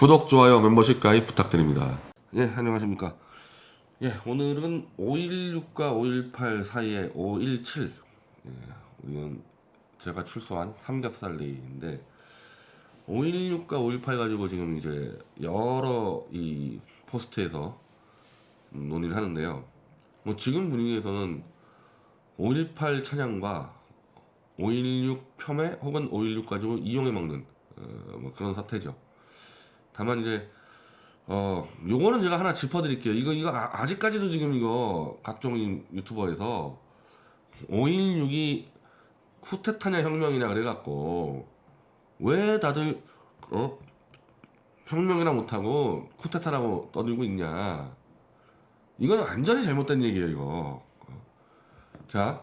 구독, 좋아요, 멤버십 가입 부탁드립니다. 예, 안녕하십니까. 예, 오늘은 516과 518 사이에 517. 예, 우리는 제가 출소한 삼겹살 데이인데 516과 518 가지고 지금 이제 여러 이 포스트에서 논의를 하는데요. 뭐 지금 분위기에서는 518 찬양과 516 폄훼 혹은 516 가지고 이용해 먹는 뭐 그런 사태죠. 다만 이제 요거는 제가 하나 짚어드릴게요. 이거 아직까지도 지금 이거 각종 유튜버에서 516이 쿠데타냐 혁명이냐 그래갖고 왜 다들 혁명이라 못하고 쿠데타라고 떠들고 있냐. 이건 완전히 잘못된 얘기예요. 이거. 자,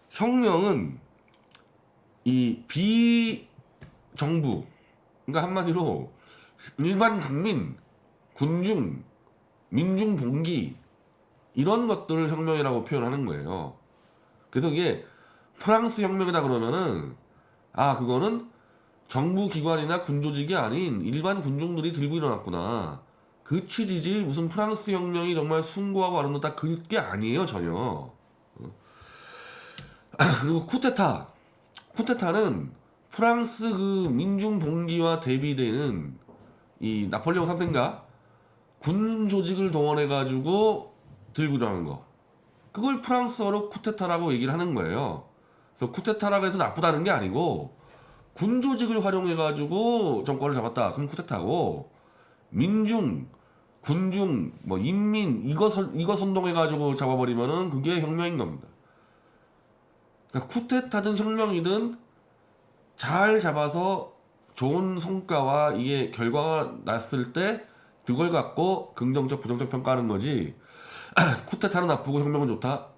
혁명은 이 비정부, 그러니까 한마디로 일반 국민, 군중, 민중 봉기 이런 것들을 혁명이라고 표현하는 거예요. 그래서 이게 프랑스 혁명이다 그러면은 그거는 정부 기관이나 군조직이 아닌 일반 군중들이 들고 일어났구나. 그 취지지 무슨 프랑스 혁명이 정말 숭고하고 아름답다 그게 아니에요 전혀. 그리고 쿠데타는 프랑스 그 민중 봉기와 대비되는 이 나폴레옹 3세인가 군 조직을 동원해 가지고 들고 일어나는 거, 그걸 프랑스어로 쿠데타라고 얘기를 하는 거예요. 그래서 쿠데타라고 해서 나쁘다는 게 아니고 군 조직을 활용해 가지고 정권을 잡았다 그럼 쿠데타고, 민중, 군중, 뭐 인민 이거 선동해 가지고 잡아버리면은 그게 혁명인 겁니다. 그러니까 쿠데타든 혁명이든 잘 잡아서 좋은 성과와 이게 결과가 났을 때 그걸 갖고 긍정적 부정적 평가하는 거지 쿠데타는 나쁘고 혁명은 좋다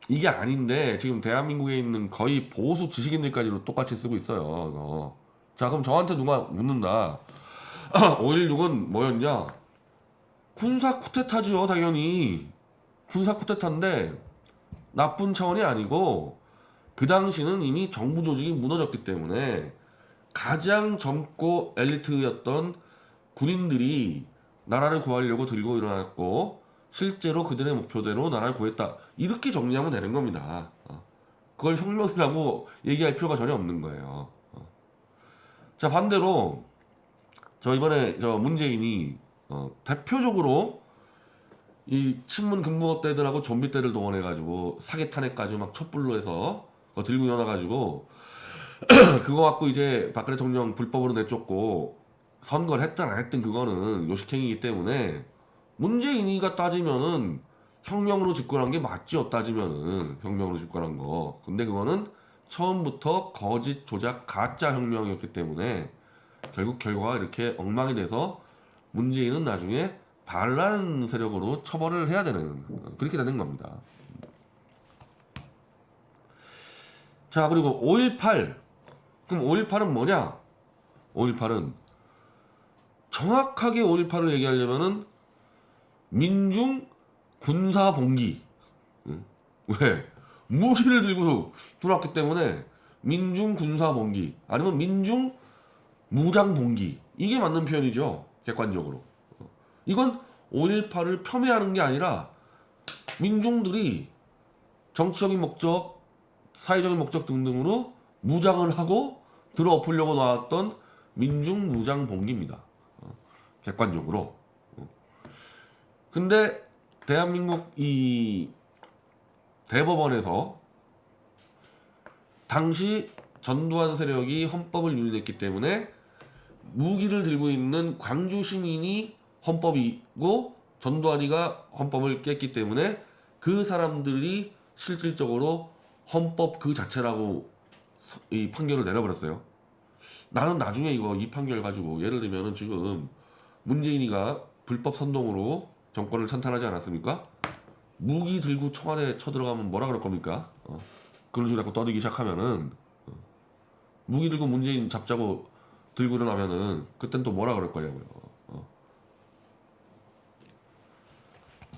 이게 아닌데, 지금 대한민국에 있는 거의 보수 지식인들까지도 똑같이 쓰고 있어요. 자, 그럼 저한테 누가 묻는다. 5.16은 뭐였냐? 군사 쿠데타죠. 당연히 군사 쿠데타인데 나쁜 차원이 아니고 그 당시는 이미 정부 조직이 무너졌기 때문에 가장 젊고 엘리트였던 군인들이 나라를 구하려고 들고 일어났고 실제로 그들의 목표대로 나라를 구했다. 이렇게 정리하면 되는 겁니다. 그걸 혁명이라고 얘기할 필요가 전혀 없는 거예요. 자, 반대로 이번에 문재인이 대표적으로 이 친문 근무업대들하고 좀비대를 동원해가지고 사기탄핵까지 막 촛불로 해서 들고 일어나가지고 그거 갖고 이제 박근혜 대통령 불법으로 내쫓고 선거를 했든 안 했든 그거는 요식행위이기 때문에 문재인이가 따지면은 혁명으로 집권한 게 맞죠. 따지면은 혁명으로 집권한 거. 근데 그거는 처음부터 거짓 조작 가짜 혁명이었기 때문에 결국 결과가 이렇게 엉망이 돼서 문재인은 나중에 반란 세력으로 처벌을 해야 되는, 그렇게 되는 겁니다. 자, 그리고 5.18. 그럼 5.18은 뭐냐? 5.18은 정확하게 5.18을 얘기하려면은 민중 군사 봉기. 왜? 무기를 들고 들어왔기 때문에 민중 군사 봉기 아니면 민중 무장 봉기, 이게 맞는 표현이죠. 객관적으로. 이건 5.18을 폄훼하는 게 아니라 민중들이 정치적인 목적, 사회적인 목적 등등으로 무장을 하고 들어엎으려고 나왔던 민중 무장 봉기입니다. 객관적으로. 근데 대한민국 이 대법원에서 당시 전두환 세력이 헌법을 유린했기 때문에 무기를 들고 있는 광주 시민이 헌법이고 전두환이가 헌법을 깼기 때문에 그 사람들이 실질적으로 헌법 그 자체라고 이 판결을 내려버렸어요. 나는 나중에 이 판결 가지고 예를 들면은 지금 문재인이가 불법 선동으로 정권을 찬탈하지 않았습니까? 무기 들고 총알에 쳐들어가면 뭐라 그럴 겁니까? 그런 식으로 자꾸 떠들기 시작하면은 무기 들고 문재인 잡자고 들고 일어나면은 그땐 또 뭐라 그럴 거냐고요.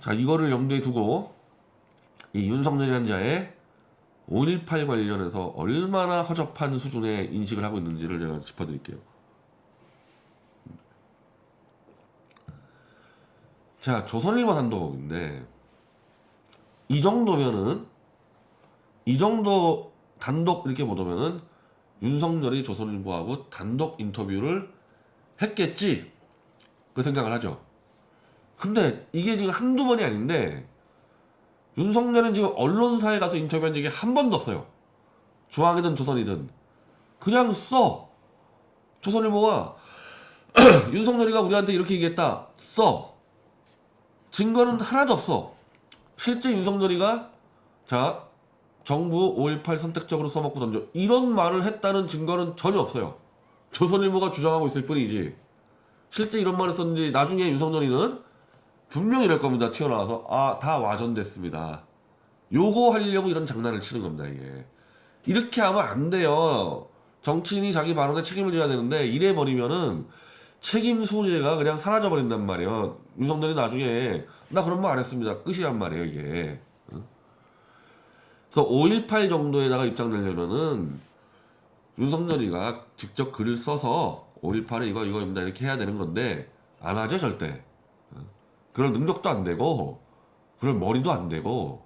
자, 이거를 염두에 두고 이 윤석열이라는 자의 5.18 관련해서 얼마나 허접한 수준의 인식을 하고 있는지를 제가 짚어드릴게요. 자, 조선일보 단독인데 이 정도면은 이 정도 단독 이렇게 보면은 윤석열이 조선일보하고 단독 인터뷰를 했겠지 그 생각을 하죠. 근데 이게 지금 한두 번이 아닌데 윤석열은 지금 언론사에 가서 인터뷰한 적이 한 번도 없어요. 중앙이든 조선이든 그냥 써. 조선일보가 윤석열이가 우리한테 이렇게 얘기했다 써. 증거는 하나도 없어. 실제 윤석열이가 자 정부 5.18 선택적으로 써먹고 던져 이런 말을 했다는 증거는 전혀 없어요. 조선일보가 주장하고 있을 뿐이지 실제 이런 말을 썼는지 나중에 윤석열이는 분명히 이럴 겁니다. 튀어나와서 아 다 와전됐습니다. 요거 하려고 이런 장난을 치는 겁니다. 이게 이렇게 하면 안 돼요. 정치인이 자기 발언에 책임을 져야 되는데 이래 버리면은 책임 소재가 그냥 사라져 버린단 말이에요. 윤석열이 나중에 나 그런 말 안 했습니다. 끝이란 말이에요 이게. 그래서 5.18 정도에다가 입장 내려면은 윤석열이가 직접 글을 써서 5.18은 이거입니다 이렇게 해야 되는 건데 안 하죠 절대. 그럴 능력도 안 되고 그럴 머리도 안 되고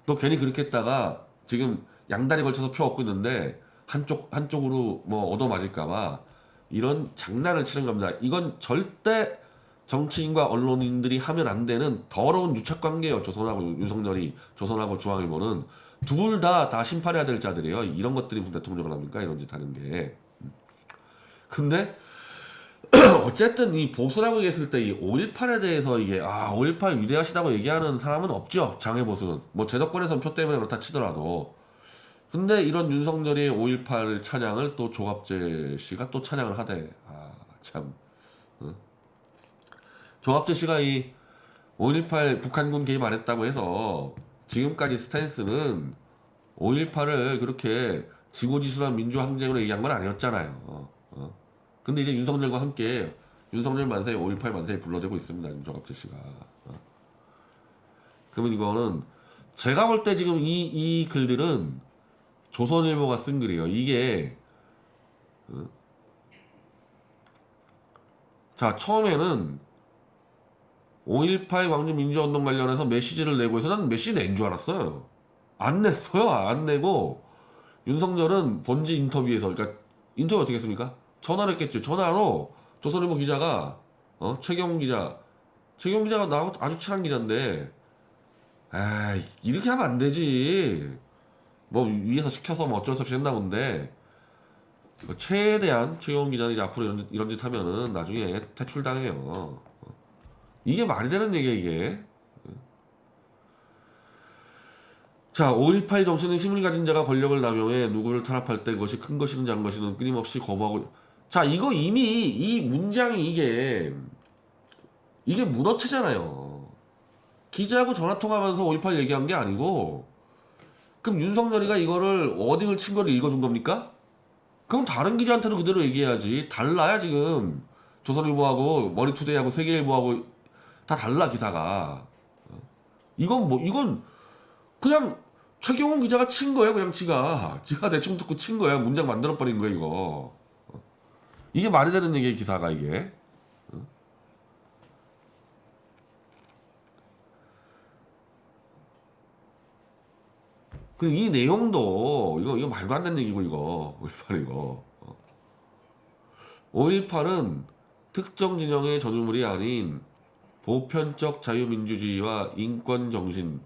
또 괜히 그렇게 했다가 지금 양다리 걸쳐서 표 얻고 있는데 한쪽으로 뭐 얻어맞을까봐 이런 장난을 치는 겁니다. 이건 절대 정치인과 언론인들이 하면 안 되는 더러운 유착관계예요. 조선하고 윤석열이 조선하고 중앙일보는 둘 다 심판해야 될 자들이에요. 이런 것들이 무슨 대통령을 합니까? 이런 짓 하는 게. 근데 어쨌든 이 보수라고 얘기했을 때 이 5.18에 대해서 이게 5.18 위대하시다고 얘기하는 사람은 없죠. 장애 보수는 뭐 제도권에선 표 때문에 그렇다 치더라도. 근데 이런 윤석열의 5.18 찬양을 또 조갑재 씨가 또 찬양을 하대. 참. 조갑재 씨가 이 5.18 북한군 개입 안 했다고 해서 지금까지 스탠스는 5.18을 그렇게 지고지순한 민주항쟁으로 얘기한 건 아니었잖아요. 근데 이제 윤석열과 함께 윤석열 만세, 5.18 만세에 불러대고 있습니다. 조갑재 씨가. 그러면 이거는 제가 볼 때 지금 이 글들은 조선일보가 쓴 글이에요. 이게 자 처음에는 5.18 광주 민주운동 관련해서 메시지를 내고 해서 난 메시지 낸 줄 알았어요. 안 냈어요. 안 내고 윤석열은 본지 인터뷰에서 그러니까 인터뷰 어떻게 했습니까? 전화를 했겠죠. 전화로 조선일보 기자가 최경훈 기자가 나하고 아주 친한 기자인데 이렇게 하면 안 되지. 뭐 위에서 시켜서 뭐 어쩔 수 없이 했나 본데 최대한 최경훈 기자는 이제 앞으로 이런 짓 하면은 나중에 퇴출당해요. 이게 말이 되는 얘기야 이게. 자 5.18 정신의 힘을 가진 자가 권력을 남용해 누구를 탄압할 때 그것이 큰 것이든 작은 것이든 끊임없이 거부하고 자 이거 이미 이 문장이 이게 문어체잖아요. 기자하고 전화통화하면서 5.18 얘기한 게 아니고 그럼 윤석열이가 이거를 워딩을 친 거를 읽어준 겁니까? 그럼 다른 기자한테도 그대로 얘기해야지. 달라야 지금 조선일보하고 머니투데이하고 세계일보하고 다 달라 기사가. 이건 그냥 최경훈 기자가 친 거예요. 그냥 지가 대충 듣고 친 거야. 문장 만들어버린 거야 이거. 이게 말이 되는 얘기예요 기사가 이게. 그 이 내용도 이거 말도 안 되는 얘기고 이거 5.18 이거. 5.18은 특정 진영의 전유물이 아닌 보편적 자유민주주의와 인권 정신.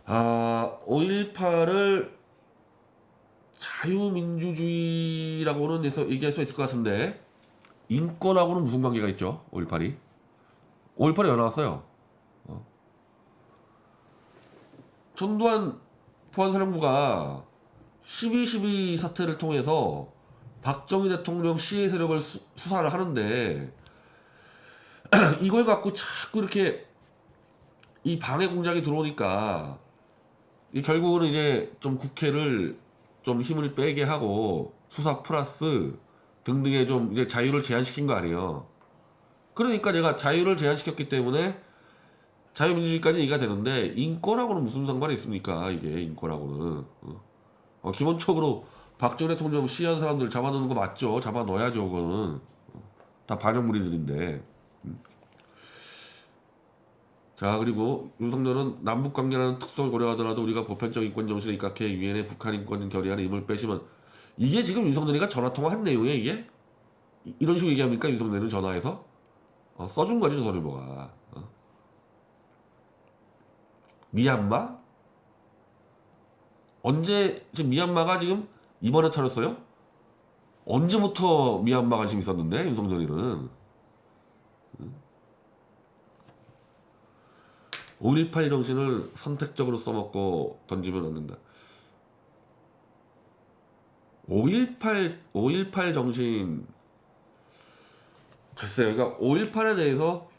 5.18을 자유민주주의라고는 얘기할 수 있을 것 같은데 인권하고는 무슨 관계가 있죠? 5.18이 5.18이 왜 나왔어요? 전두환 보안사령부가 12.12 사태를 통해서 박정희 대통령 시해 세력을 수사를 하는데 이걸 갖고 자꾸 이렇게 이 방해 공작이 들어오니까 결국은 이제 좀 국회를 좀 힘을 빼게 하고 수사 플러스 등등의 좀 이제 자유를 제한시킨 거 아니에요. 그러니까 내가 자유를 제한시켰기 때문에 자유민주주의까지 얘기가 되는데 인권하고는 무슨 상관이 있습니까? 이게 인권하고는 기본적으로 박정희 대통령 시해한 사람들 잡아넣는 거 맞죠? 잡아넣어야죠. 그거는 다 반역무리들인데 자, 그리고 윤석열은 남북 관계라는 특성을 고려하더라도 우리가 보편적 인권 정신에 입각해 유엔의 북한 인권 결의안에 힘을 빼시면, 이게 지금 윤석열이가 전화 통화한 내용이에요 이게? 이런 식으로 얘기합니까 윤석열은 전화해서? 써준 거지 조선일보가. 미얀마? 언제 지금 미얀마가 지금 이번에 털었어요? 언제부터 미얀마 관심 있었는데 윤석열이는? 5.18 정신을 선택적으로 써먹고 던지면 안 된다. 5.18 정신, 글쎄요. 그러니까 5.18에 대해서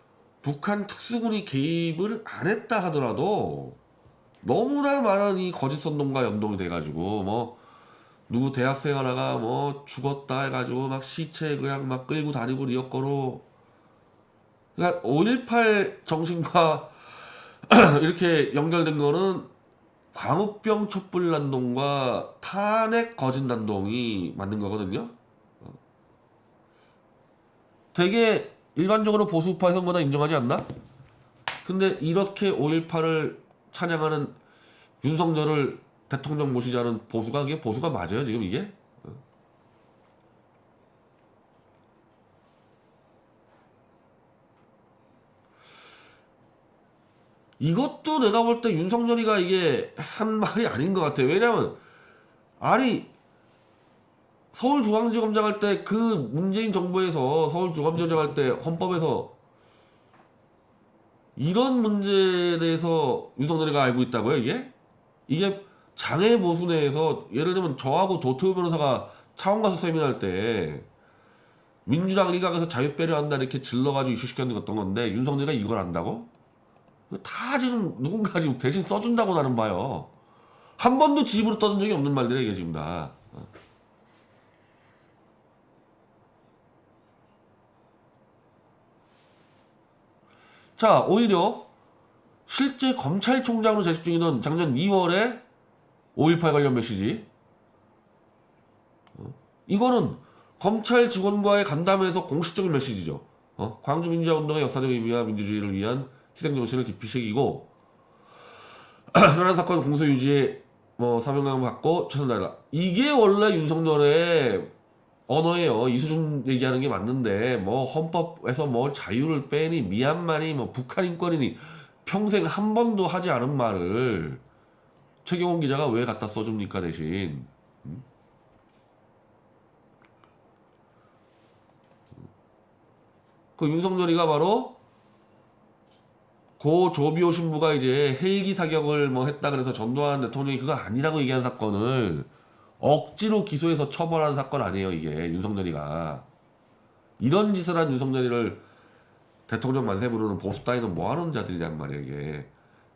북한 특수군이 개입을 안 했다 하더라도 너무나 많은 이 거짓 선동과 연동이 돼가지고 뭐 누구 대학생 하나가 뭐 죽었다 해가지고 막 시체 그냥 막 끌고 다니고 리어거로, 그러니까 5.18 정신과 이렇게 연결된 거는 광우병 촛불 난동과 탄핵 거짓 난동이 맞는 거거든요. 되게 일반적으로 보수파에서 뭐다 인정하지 않나? 근데 이렇게 5.18을 찬양하는 윤석열을 대통령 모시자는 보수가, 그게 보수가 맞아요 지금 이게? 이것도 내가 볼 때 윤석열이가 이게 한 말이 아닌 것 같아요. 왜냐면 아니 서울중앙지검장 할 때 그 문재인 정부에서 서울중앙지검장 할 때 헌법에서 이런 문제에 대해서 윤석열이가 알고 있다고요 이게? 이게 장애 보수 내에서 예를 들면 저하고 도태우 변호사가 차원 가서 세미나 할 때 민주당 일각에서 자유 배려한다 이렇게 질러가지고 이슈시켰던 건데 윤석열이가 이걸 안다고? 다 지금 누군가 지금 대신 써준다고 나는 봐요. 한 번도 지 입으로 떠든 적이 없는 말들이야 이게 지금 다. 자, 오히려 실제 검찰총장으로 재직 중이던 작년 2월에 5.18 관련 메시지, 이거는 검찰 직원과의 간담회에서 공식적인 메시지죠. 광주 민주화운동의 역사적 의미와 민주주의를 위한 희생정신을 깊이 새기고 현안 사건 공소 유지에 뭐 사명감을 갖고 최선 다해라. 이게 원래 윤석열의 언어예요. 이수준 얘기하는 게 맞는데 뭐 헌법에서 뭐 자유를 빼니 미얀마니 뭐 북한 인권이니 평생 한 번도 하지 않은 말을 최경원 기자가 왜 갖다 써줍니까 대신? 그 윤석열이가 바로 고 조비오 신부가 이제 헬기 사격을 뭐 했다 그래서 전두환 대통령이 그거 아니라고 얘기한 사건을 억지로 기소해서 처벌한 사건 아니에요 이게. 윤석열이가 이런 짓을 한 윤석열이를 대통령 만세 부르는 보수 따위는 뭐하는 자들이란 말이에요 이게.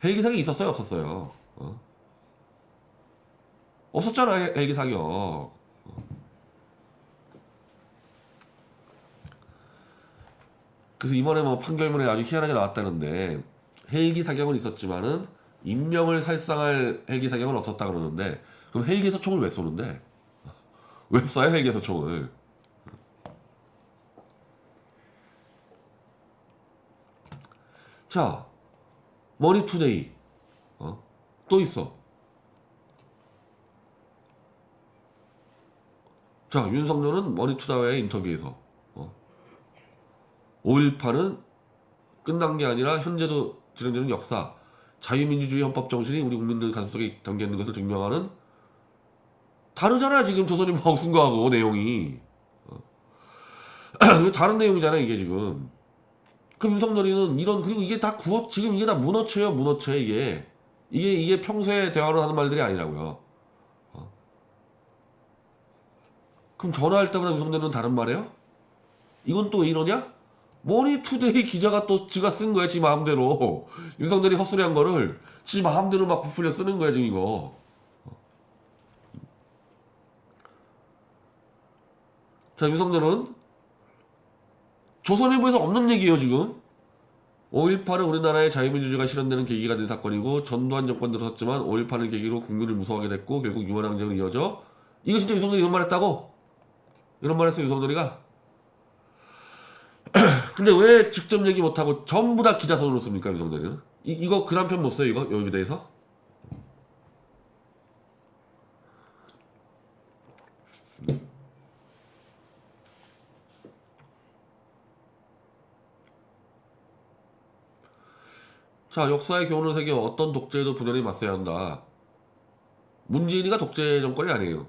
헬기 사격이 있었어요 없었어요? 없었잖아 헬기 사격. 그래서 이번에 뭐 판결문에 아주 희한하게 나왔다는데 헬기 사격은 있었지만은 인명을 살상할 헬기 사격은 없었다 그러는데, 그럼 헬기에서 총을 왜 쏘는데? 왜 쏴요 헬기에서 총을? 자, 머니투데이 또 있어. 자, 윤석열은 머니투데이의 인터뷰에서 5.18은 끝난 게 아니라 현재도 진행되는 역사, 자유민주주의 헌법 정신이 우리 국민들 가슴속에 담겨 있는 것을 증명하는, 다르잖아 지금 조선일보하고 쓴 거하고 내용이. 다른 내용이잖아 이게 지금. 그럼 윤석열이는 이런, 그리고 이게 다 지금 이게 다 문어체예요 문어체. 이게 평소에 대화로 하는 말들이 아니라고요. 그럼 전화할 때마다 윤석열은 다른 말이에요? 이건 또 왜 이러냐? 머니투데이 기자가 또 지가 쓴 거야 지 마음대로. 윤석열이 헛소리한 거를 지 마음대로 막 부풀려 쓰는 거야 지금 이거. 자, 윤석열은 조선일보에서 없는 얘기예요 지금. 5.18은 우리나라의 자유민주주의가 실현되는 계기가 된 사건이고 전두환 정권 들어섰지만 5.18을 계기로 국민을 무서워하게 됐고 결국 유언항쟁으로 이어져. 이거 진짜 윤석열이 이런 말 했다고? 이런 말 했어 윤석열이가? 근데 왜 직접 얘기 못하고 전부 다 기자선으로 씁니까, 윤석열이는? 이거 글 한 편 못 써요, 이거? 여기에 대해서? 자, 역사의 교훈을 새겨 어떤 독재에도 부단히 맞서야 한다. 문재인이가 독재 정권이 아니에요.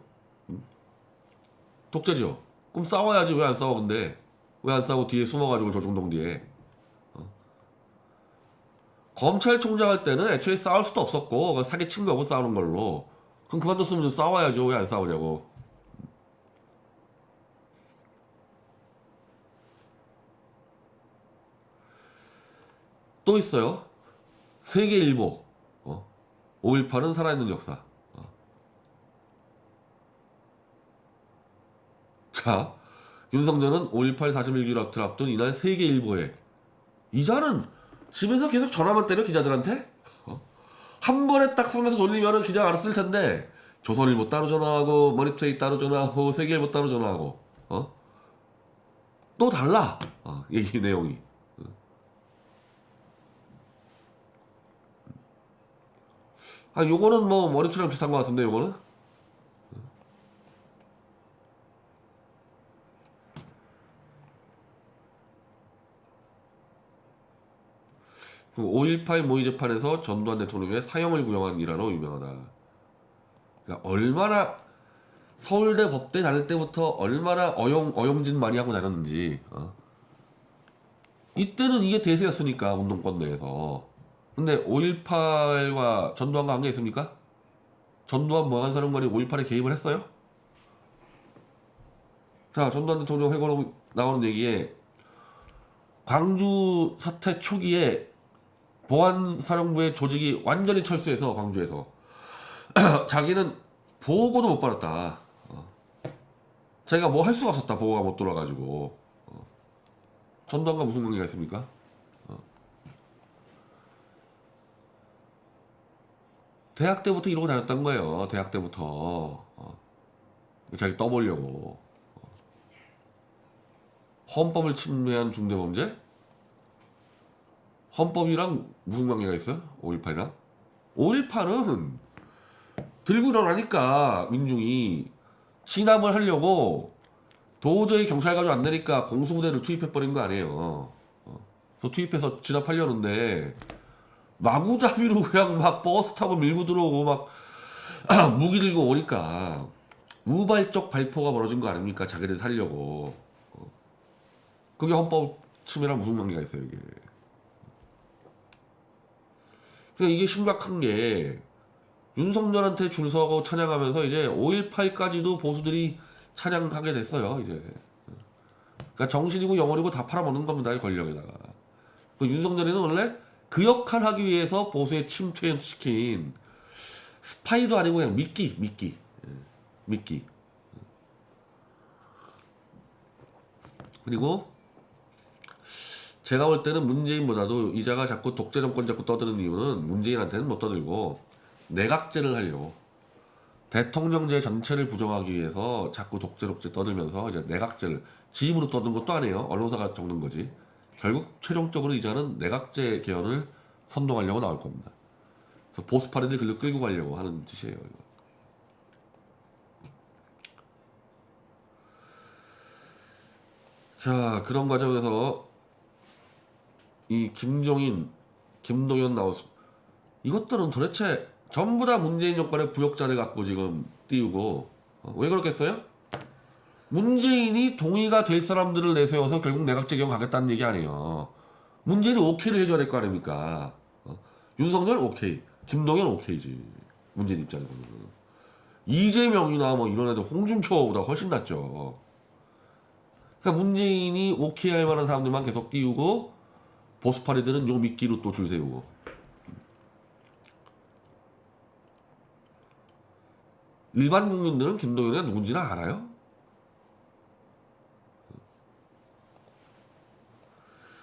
독재죠. 그럼 싸워야지. 왜 안 싸워 근데? 왜 안 싸우고 뒤에 숨어가지고 조중동 뒤에. 검찰총장 할 때는 애초에 싸울 수도 없었고 사기친 거고 싸우는 걸로. 그럼 그만뒀으면 싸워야죠. 왜 안 싸우냐고. 또 있어요. 세계일보. 5.18은 살아있는 역사. 자, 윤석열은 5.18 41주를 앞둔 이날 세계일보에 이자는 집에서 계속 전화만 때려 기자들한테? 한 번에 딱 선에서 돌리면은 기자가 알았을 텐데 조선일보 따로 전화하고 머니투데이 따로 전화하고 세계일보 따로 전화하고 또 달라 얘기 내용이. 요거는 뭐 머니투랑 비슷한 것 같은데 요거는 그 5.18 모의 재판에서 전두환 대통령의 사형을 구형한 일화로 유명하다. 그러니까 얼마나 서울대 법대 다닐 때부터 얼마나 어용진 많이 하고 다녔는지. 이때는 이게 대세였으니까 운동권 내에서. 근데 5.18과 전두환과 관계 있습니까? 전두환 모한사령관이 5.18에 개입을 했어요? 자, 전두환 대통령 회고록 나오는 얘기에 광주 사태 초기에 보안사령부의 조직이 완전히 철수해서 광주에서 자기는 보고도 못 받았다. 자기가 뭐 할 수가 없었다. 보고가 못 들어와가지고. 전두환과 무슨 관계가 있습니까? 대학 때부터 이러고 다녔던 거예요. 대학 때부터 자기 떠보려고. 헌법을 침해한 중대범죄? 헌법이랑 무슨 관계가 있어요? 5.18이랑? 5.18은 들고 일어나니까 민중이 진압을 하려고 도저히 경찰 가지고 안 되니까 공수부대를 투입해버린 거 아니에요. 그래서 투입해서 진압하려는데 마구잡이로 그냥 막 버스 타고 밀고 들어오고 막 무기 들고 오니까 우발적 발포가 벌어진 거 아닙니까? 자기들 살려고. 그게 헌법 침해랑 무슨 관계가 있어요 이게. 그러니까 이게 심각한 게 윤석열한테 줄 서고 찬양하면서 이제 5.18까지도 보수들이 찬양하게 됐어요 이제. 그러니까 정신이고 영혼이고 다 팔아먹는 겁니다 이 권력에다가. 그 윤석열이는 원래 그 역할 하기 위해서 보수에 침투시킨 스파이도 아니고 그냥 미끼. 그리고 제가 볼 때는 문재인보다도 이자가 자꾸 독재 정권 자꾸 떠드는 이유는 문재인한테는 못 떠들고 내각제를 하려고. 대통령제 전체를 부정하기 위해서 자꾸 독재 떠들면서 이제 내각제를 지 입으로 떠든 것도 아니에요. 언론사가 적는 거지. 결국 최종적으로 이자는 내각제 개헌을 선동하려고 나올 겁니다. 그래서 보수파리들 글로 끌고 가려고 하는 짓이에요. 이거. 자, 그런 과정에서 이 김종인, 김동연 나왔습니다. 이것들은 도대체 전부 다 문재인 정권의 부역자를 갖고 지금 띄우고 왜 그렇겠어요? 문재인이 동의가 될 사람들을 내세워서 결국 내각제 개헌 가겠다는 얘기 아니에요. 문재인이 오케이를 해줘야 될 거 아닙니까? 윤석열 오케이, 김동연 오케이지. 문재인 입장에서는. 이재명이나 뭐 이런 애들 홍준표보다 훨씬 낫죠. 그러니까 문재인이 오케이 할 만한 사람들만 계속 띄우고 보수파리들은 요 미끼로 또 줄 세우고. 일반 국민들은 김동연이 누군지는 알아요?